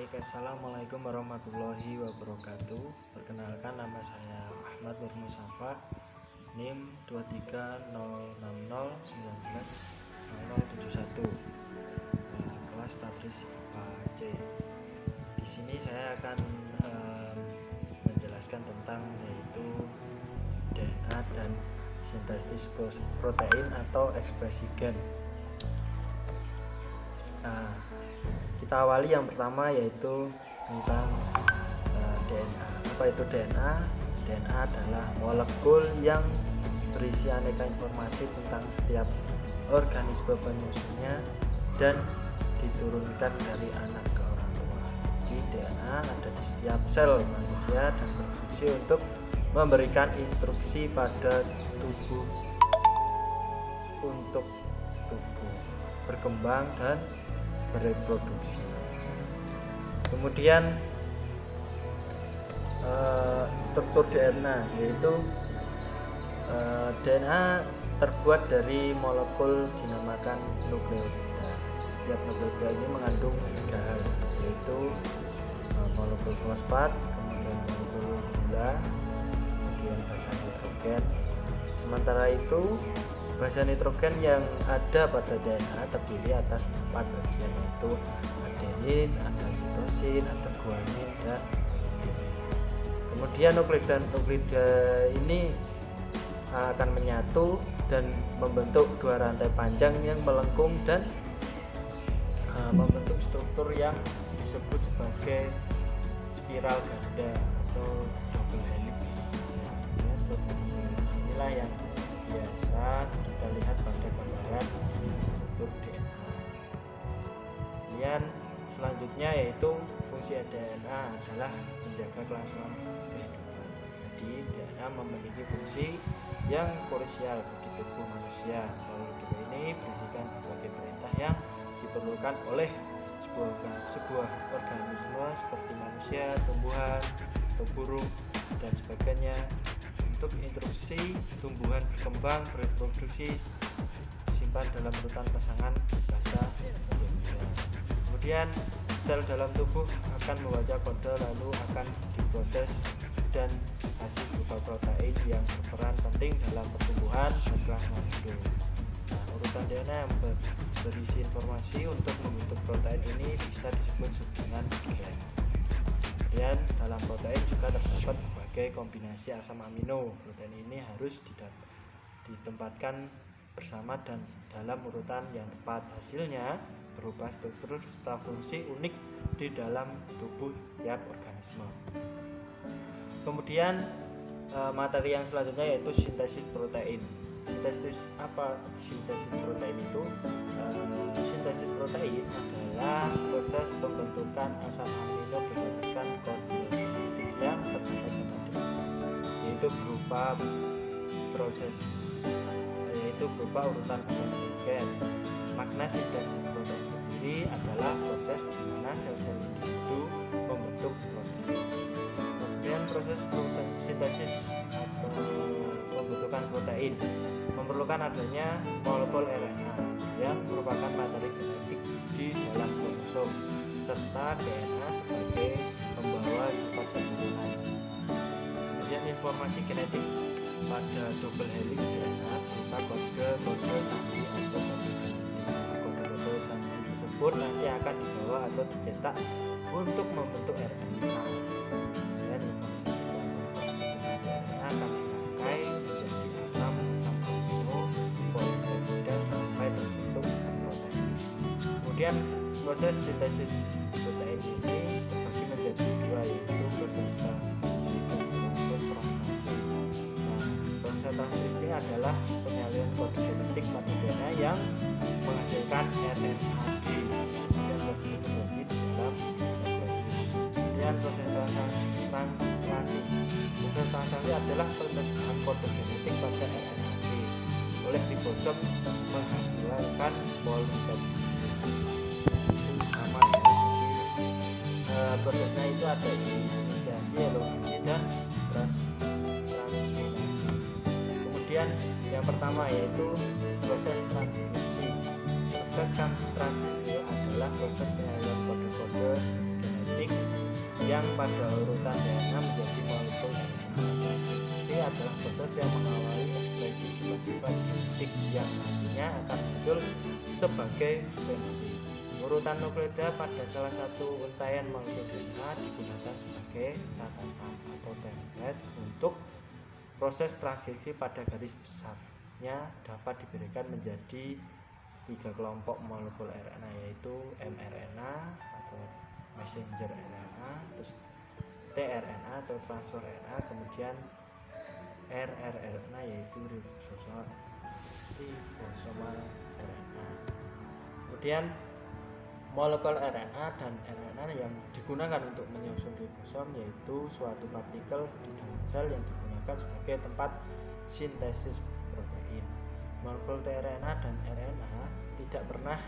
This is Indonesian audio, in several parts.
Oke, assalamualaikum warahmatullahi wabarakatuh. Perkenalkan, nama saya Ahmad Nur Musafa, NIM 23060190071, kelas Tadris IPA C. Di sini saya akan menjelaskan tentang yaitu DNA dan sintesis protein atau ekspresi gen. Kita awali yang pertama yaitu tentang DNA. Apa itu DNA? DNA adalah molekul yang berisi aneka informasi tentang setiap organisme penyusunnya dan diturunkan dari anak ke orang tua. Jadi DNA ada di setiap sel manusia dan berfungsi untuk memberikan instruksi pada tubuh untuk tubuh berkembang dan bereproduksi. Kemudian struktur DNA yaitu DNA terbuat dari molekul dinamakan nukleotida. Setiap nukleotida ini mengandung 3 hal, yaitu molekul fosfat, kemudian molekul gula, kemudian basa nitrogen. Sementara itu basa nitrogen yang ada pada DNA terdiri atas 4 bagian, yaitu adenin, ada sitosin, ada guanin, dan timin. Kemudian nuklida ini akan menyatu dan membentuk 2 rantai panjang yang melengkung dan membentuk struktur yang disebut sebagai spiral ganda atau double helix. Struktur double helix inilah yang biasa kita lihat pada gambaran di struktur DNA. Kemudian selanjutnya yaitu fungsi DNA adalah menjaga kelangsungan kehidupan. Jadi DNA memiliki fungsi yang krusial bagi tubuh manusia. Molekul ini berisikan berbagai perintah yang diperlukan oleh sebuah organisme seperti manusia, tumbuhan, atau burung dan sebagainya, untuk instruksi tumbuhan berkembang, bereproduksi, disimpan dalam urutan pasangan basa Indonesia. Kemudian sel dalam tubuh akan membaca kode lalu akan diproses dan hasil berupa protein yang berperan penting dalam pertumbuhan dan kelangsungan hidup. Urutan DNA yang berisi informasi untuk membentuk protein ini bisa disebut dengan gen. Kemudian dalam protein juga terdapat berbagai kombinasi asam amino. Protein ini harus ditempatkan bersama dan dalam urutan yang tepat. Hasilnya berupa struktur serta fungsi unik di dalam tubuh tiap organisme. Kemudian materi yang selanjutnya yaitu sintesis protein. Sintesis protein itu? Sintesis protein adalah proses pembentukan asam amino berdasarkan kode genetik yang terdapat pada DNA, yaitu berupa urutan basa nitrogen. Makna sintesis protein sendiri adalah proses di mana sel-sel individu membentuk protein. Kemudian proses sintesis atau pembentukan protein memerlukan adanya molekul RNA yang merupakan materi genetik di dalam kromosom serta DNA sebagai pembawa sifat keturunan. Kemudian informasi genetik pada double helix DNA berupa kode sandi atau kode genetik. Kode sandi tersebut nanti akan dibawa atau dicetak untuk membentuk RNA. Dan informasi kode sandi RNA akan dirangkai menjadi asam amino polipeptida sampai terbentuk protein. Kemudian proses sintesis protein ini terbagi menjadi 2, yaitu proses transkripsi dan proses translasi. Proses transkripsi adalah penyalinan kode genetik pada DNA yang menghasilkan RNAD. Dan proses ini terjadi di dalam nukleus. Kemudian proses translasi. Proses translasi adalah pemecahan kode genetik pada RNAD oleh ribosom menghasilkan polipeptida. Sama ya. Jadi prosesnya itu ada inisiasi, elongasi, dan transminasi. Kemudian yang pertama yaitu proses transkripsi. Proses transkripsi adalah proses penyaliran kode-kode genetik yang pada urutan DNA menjadi molekul RNA. Transkripsi adalah proses yang mengawali ekspresi sifat-sifat genetik yang nantinya akan muncul sebagai fenotip. Urutan nukleoida pada salah satu untaian molekul DNA digunakan sebagai catatan atau template untuk proses transkripsi. Pada garis besarnya dapat diberikan menjadi 3 kelompok molekul RNA, yaitu mRNA atau messenger RNA, terus tRNA atau transfer RNA, kemudian rRNA yaitu ribosomal RNA. Kemudian molekul RNA dan RNA yang digunakan untuk menyusun ribosom yaitu suatu partikel di dalam sel yang digunakan sebagai tempat sintesis protein. Molekul tRNA dan RNA tidak pernah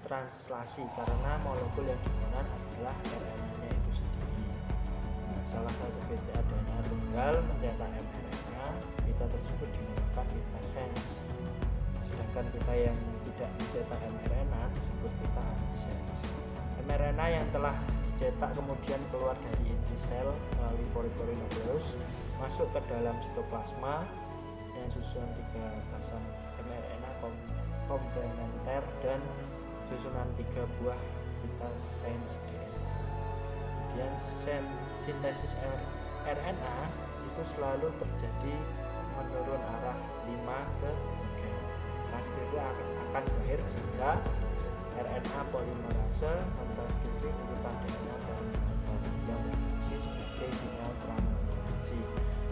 translasi karena molekul yang digunakan adalah RNA-nya itu sendiri. Salah satu pita DNA tunggal mencetak mRNA, pita tersebut dinamakan pita sense. Sedangkan pita yang tidak mencetak mRNA disebut pita antisense. mRNA yang telah dicetak kemudian keluar dari inti sel melalui pori-pori nukleus masuk ke dalam sitoplasma yang susunan 3 basan mRNA komplementer dan susunan 3 buah pita sense DNA. Kemudian sintesis RNA itu selalu terjadi menurun arah 5 ke 3. Transkripsi akan berakhir jika RNA polimerase mentranskripsi urutan DNA terminator yang berfungsi sebagai sinyal translasi.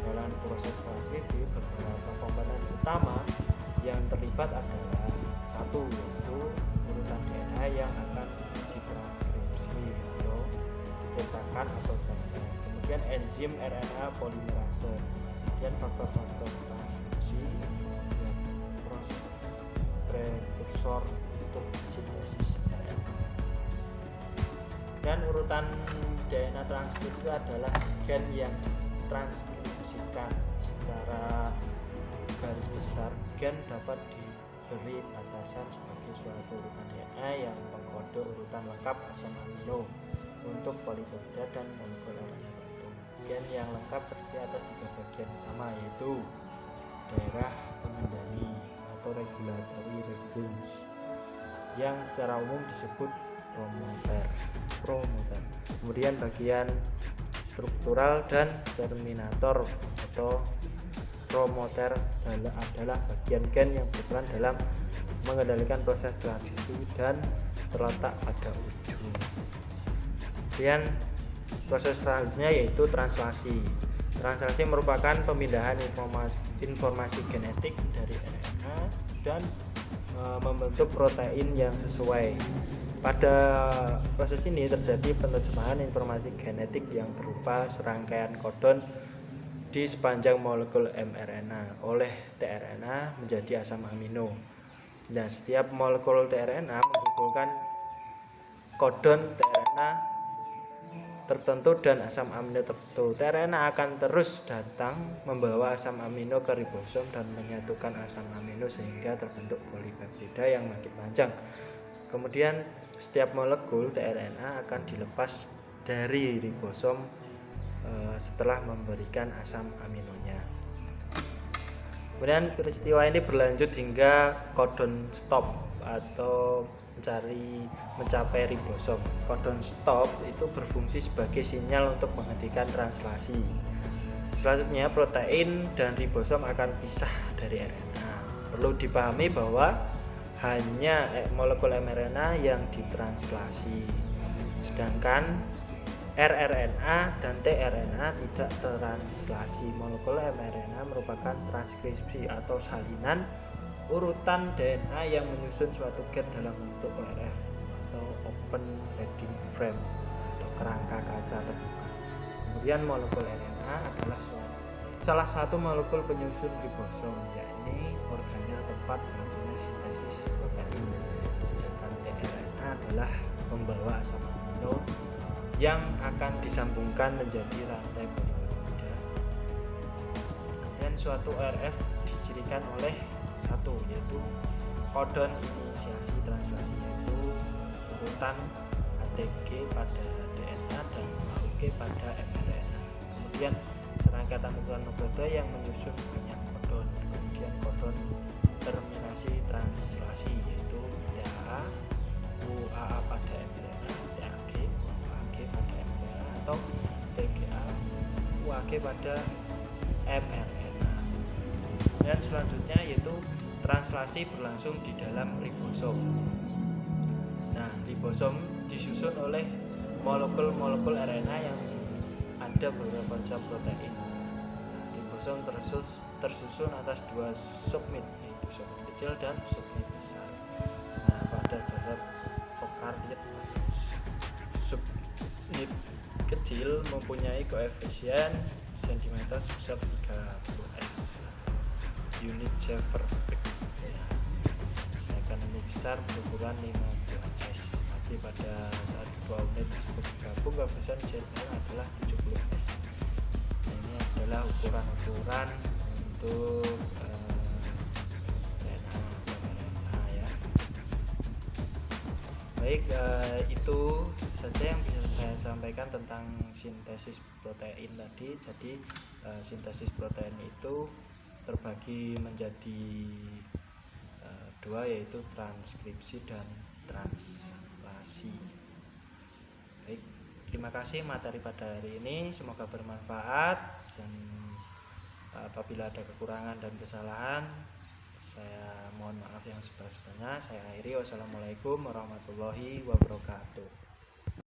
Dalam proses transkripsi beberapa komponen utama yang terlibat adalah satu, yaitu urutan DNA yang akan ditranskripsi atau cetakan atau template, kemudian enzim RNA polimerase, kemudian faktor-faktor transkripsi dan prekursor untuk sintesis RNA. Dan urutan DNA transkripsi adalah gen yang ditranskripsikan. Secara garis besar, gen dapat diberi batasan sebagai suatu urutan DNA yang mengkode urutan lengkap asam amino untuk polipeptida dan molekul RNA tertentu. Gen yang lengkap terdiri atas 3 bagian utama, yaitu daerah pengendali atau regulatory regions yang secara umum disebut promoter. Kemudian bagian struktural dan terminator atau promoter adalah bagian gen yang berperan dalam mengendalikan proses transkripsi dan terletak pada ujung. Kemudian proses selanjutnya yaitu translasi. Translasi merupakan pemindahan informasi genetik dari RNA dan membentuk protein yang sesuai. Pada proses ini terjadi penerjemahan informasi genetik yang berupa serangkaian kodon di sepanjang molekul mRNA oleh tRNA menjadi asam amino. Nah, setiap molekul tRNA mengumpulkan kodon tRNA tertentu dan asam amino tertentu. tRNA akan terus datang membawa asam amino ke ribosom dan menyatukan asam amino sehingga terbentuk polipeptida yang makin panjang. Kemudian setiap molekul tRNA akan dilepas dari ribosom setelah memberikan asam aminonya. Kemudian peristiwa ini berlanjut hingga codon stop atau mencapai ribosom. Codon stop itu berfungsi sebagai sinyal untuk menghentikan translasi. Selanjutnya protein dan ribosom akan pisah dari RNA. Perlu dipahami bahwa hanya molekul mRNA yang ditranslasi, sedangkan rRNA dan tRNA tidak translasi. Molekul mRNA merupakan transkripsi atau salinan urutan DNA yang menyusun suatu gen dalam bentuk ORF atau open reading frame atau kerangka kaca terbuka. Kemudian molekul RNA adalah salah satu molekul penyusun ribosom, yakni organel tempat berlangsungnya sintesis protein. Sedangkan tRNA adalah pembawa asam amino yang akan disambungkan menjadi rantai polipeptida. Kemudian suatu ORF dicirikan oleh satu, yaitu kodon inisiasi translasi, yaitu urutan TG pada DNA dan AUG pada mRNA. Kemudian serangkaian ukuran nukleotida yang menyusun banyak codon. Kemudian codon terminasi translasi yaitu TAA, UAA pada mRNA, TAG, UAG pada mRNA atau TGA, UAG pada mRNA. Dan selanjutnya yaitu translasi berlangsung di dalam ribosom. Nah, ribosom disusun oleh molekul-molekul RNA yang ada beberapa zat protein. Nah, ribosom tersusun atas dua subunit, yaitu subunit kecil dan subunit besar. Nah, pada zat prokariot, subunit kecil mempunyai koefisien cm sebesar 30s unit Schaefer. Sedangkan unit besar berukuran 15s. Tapi pada saat dua unit tersebut digabung, koefisien Cl adalah 70s. Nah, ini adalah ukuran-ukuran untuk RNA ya. Baik, itu saja yang bisa saya sampaikan tentang sintesis protein tadi. Jadi sintesis protein itu terbagi menjadi dua, yaitu transkripsi dan translasi. Baik, terima kasih materi pada hari ini, semoga bermanfaat, dan apabila ada kekurangan dan kesalahan saya mohon maaf yang sebenarnya. Saya akhiri, wassalamualaikum warahmatullahi wabarakatuh.